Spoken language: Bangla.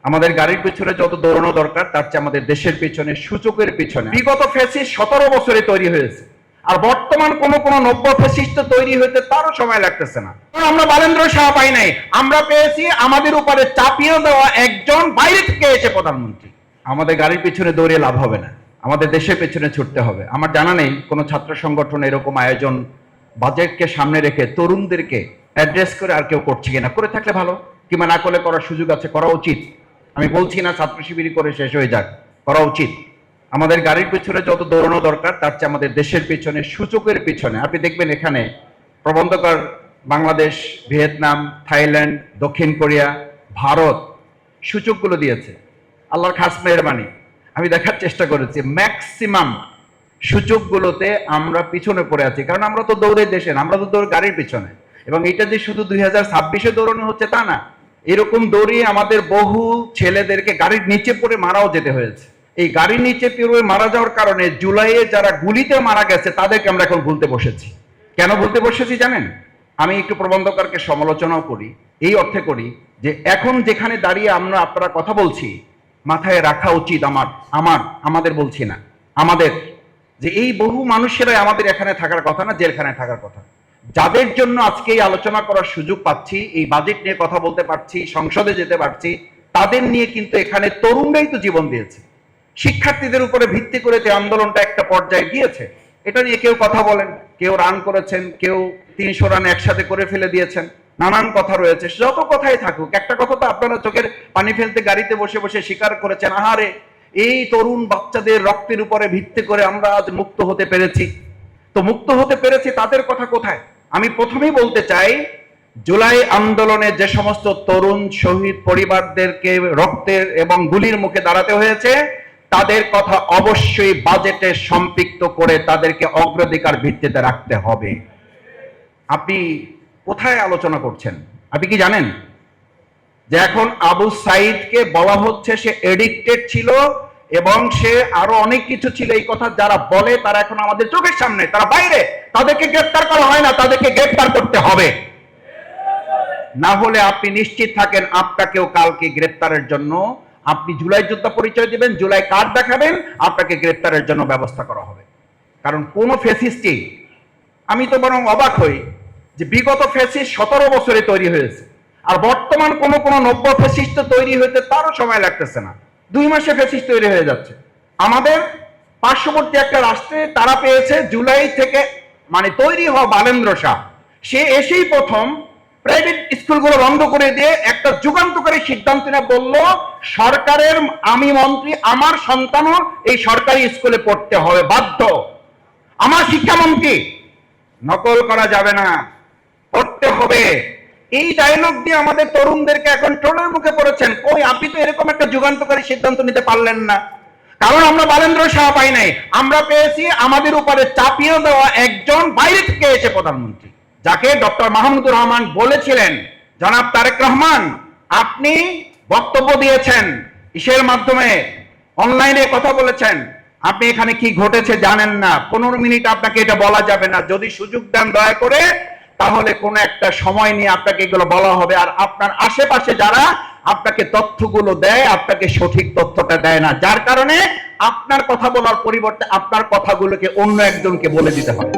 আমাদের গাড়ির পিছনে যত দৌড়ানো দরকার তার চেয়ে আমাদের দেশের পিছনে, সূচকের পিছনে বিগত ফ্যাসিস্ট 17 বছরে তৈরি হয়েছে, আর বর্তমান কোন নব্য ফ্যাসিস্ট তৈরি হতে তারও সময় লাগতেছে না। আমরা বালেন্দ্র শাহ পাই নাই, আমরা পেয়েছি আমাদের উপরে চাপিয়ে দেওয়া একজন বাইরে থেকে এসে প্রধানমন্ত্রী। আমাদের গাড়ির পিছনে দৌড়িয়ে লাভ হবে না, আমাদের দেশের পেছনে ছুটতে হবে। আমার জানা নেই কোন ছাত্র সংগঠন এরকম আয়োজন বাজেটকে সামনে রেখে তরুণদেরকে অ্যাড্রেস করে আর কেউ করছে কিনা। করে থাকলে ভালো, কিংবা না করলে করার সুযোগ আছে, করা উচিত। আমি বলছি না ছাত্র শিবির করে শেষ হয়ে যাক, করা উচিত। আমাদের গাড়ির পিছনে যত দৌড়ানো দরকার তার চেয়ে আমাদের দেশের পিছনে, সূচকের পিছনে। আপনি দেখবেন এখানে প্রবন্ধকার বাংলাদেশ, ভিয়েতনাম, থাইল্যান্ড, দক্ষিণ কোরিয়া, ভারত সূচকগুলো দিয়েছে। আল্লাহর খাস মেহরবানি, আমি দেখার চেষ্টা করেছি ম্যাক্সিমাম সূচকগুলোতে আমরা পিছনে পড়ে আছি, কারণ আমরা তো দৌড়ের দেশে না, আমরা তো দৌড় গাড়ির পিছনে। এবং এটা যে শুধু 2026-এ দৌড়ানো হচ্ছে তা না, এরকম দৌড়িয়ে আমাদের বহু ছেলেদেরকে গাড়ির নিচে পড়ে মারাও যেতে হয়েছে। এই গাড়ির নিচে পড়ে মারা যাওয়ার কারণে জুলাইয়ে যারা গুলিতে মারা গেছে তাদেরকে আমরা এখন ভুলতে বসেছি। কেন ভুলতে বসেছি জানেন? আমি একটু প্রবন্ধকারকে সমালোচনাও করি, এই অর্থে করি যে এখন যেখানে দাঁড়িয়ে আপনারা কথা বলছি, মাথায় রাখা উচিত আমাদের বলছি না, আমাদের, যে এই বহু মানুষেরাই আমাদের এখানে থাকার কথা না, জেলখানায় থাকার কথা। যাদের জন্য আজকে এই আলোচনা করার সুযোগ পাচ্ছি, এই বাজেট নিয়ে কথা বলতে পারছি, সংসদে যেতে পারছি, তাদের নিয়ে কিন্তু এখানে তরুণরাই তো জীবন দিয়েছে। শিক্ষার্থীদের উপরে ভিত্তি করে যে আন্দোলনটা একটা পর্যায়ে গিয়েছে, এটা নিয়ে কেউ কথা বলেন, কেউ রান করেছেন, কেউ 300 রান একসাথে করে ফেলে দিয়েছেন, নানান কথা রয়েছে। যত কথাই থাকুক, একটা কথা তো আপনারা চোখের পানি ফেলতে গাড়িতে বসে বসে স্বীকার করেছেন, আহারে এই তরুণ বাচ্চাদের রক্তের উপরে ভিত্তি করে আমরা আজ মুক্ত হতে পেরেছি। তো মুক্ত হতে পেরেছি, তাদের কথা কোথায়? আমি প্রথমেই বলতে চাই, জুলাই আন্দোলনে যে সমস্ত তরুণ শহীদ পরিবারদেরকে রক্তের এবং গুলির মুখে দাঁড়াতে হয়েছে, তাদের কথা অবশ্যই বাজেটে সম্পৃক্ত করে তাদেরকে অগ্রাধিকার ভিত্তিতে রাখতে হবে। আপনি কোথায় আলোচনা করছেন? আপনি কি জানেন যে এখন আবু সাইদকে বলা হচ্ছে সে এডিক্টেড ছিল এবং সে আরো অনেক কিছু ছিল। এই কথা যারা বলে তারা এখন আমাদের চোখের সামনে, তারা বাইরে, তাদেরকে গ্রেফতার করা হয় না, তাদেরকে গ্রেফতার করতে হবে। না হলে আপনি নিশ্চিত থাকেন আপনাকেও কালকে গ্রেফতারের জন্য, আপনি জুলাই যোদ্ধা পরিচয় দিবেন, জুলাই কার্ড দেখাবেন, আপনাকে গ্রেফতারের জন্য ব্যবস্থা করা হবে। কারণ কোন ফ্যাসিস্টই, আমি তো বরং অবাক হই যে বিগত ফ্যাসিস্ট 17 বছরে তৈরি হয়েছে, আর বর্তমান কোন নব্য ফ্যাসিস্ট তৈরি হতে তারও সময় লাগতেছে না, 2 মাসে ফ্যাসিস্ট তৈরি হয়ে যাচ্ছে। আমাদের পার্শ্ববর্তী একটা রাষ্ট্রে তারা পেয়েছে জুলাই থেকে, মানে তৈরি হওয়া বালেন্দ্র শাহ, সে এসেই প্রথম প্রাইভেট স্কুলগুলো বন্ধ করে দিয়ে একটা যুগান্তকারী সিদ্ধান্ত নিয়ে বলল, সরকারের, আমি মন্ত্রী, আমার সন্তানও এই সরকারি স্কুলে পড়তে হবে বাধ্য। আমার শিক্ষামন্ত্রী, নকল করা যাবে না, পড়তে হবে। এই ডায়লগ দিয়ে আমাদের তরুণদেরকে এখন ট্রোলের মুখে পড়েছেন। কই, আপনি তো এরকম একটা যুগান্তকারী সিদ্ধান্ত নিতে পারলেন না। কারণ আমরা বালেন্দ্র শাহ পাই নাই, আমরা পেয়েছি আমাদের উপরে চাপিয়ে দেওয়া একজন বাইরে থেকে এসে প্রধানমন্ত্রী, যাকে ডক্টর মাহমুদুর রহমান বলেছিলেন, জনাব তারেক রহমান আপনি বক্তব্য দিয়েছেন, ইসের মাধ্যমে অনলাইনে কথা বলেছেন, আপনি এখানে কি ঘটেছে জানেন না, 15 মিনিট আপনাকে এটা বলা যাবে না, যদি সুযোগ দেন দয়া করে, তাহলে কোন একটা সময় নিয়ে আপনাকে এগুলো বলা হবে। আর আপনার আশেপাশে যারা আপনাকে তথ্যগুলো দেয়, আপনাকে সঠিক তথ্যটা দেয় না, যার কারণে আপনার কথা বলার পরিবর্তে আপনার কথাগুলোকে অন্য একজনকে বলে দিতে হয়।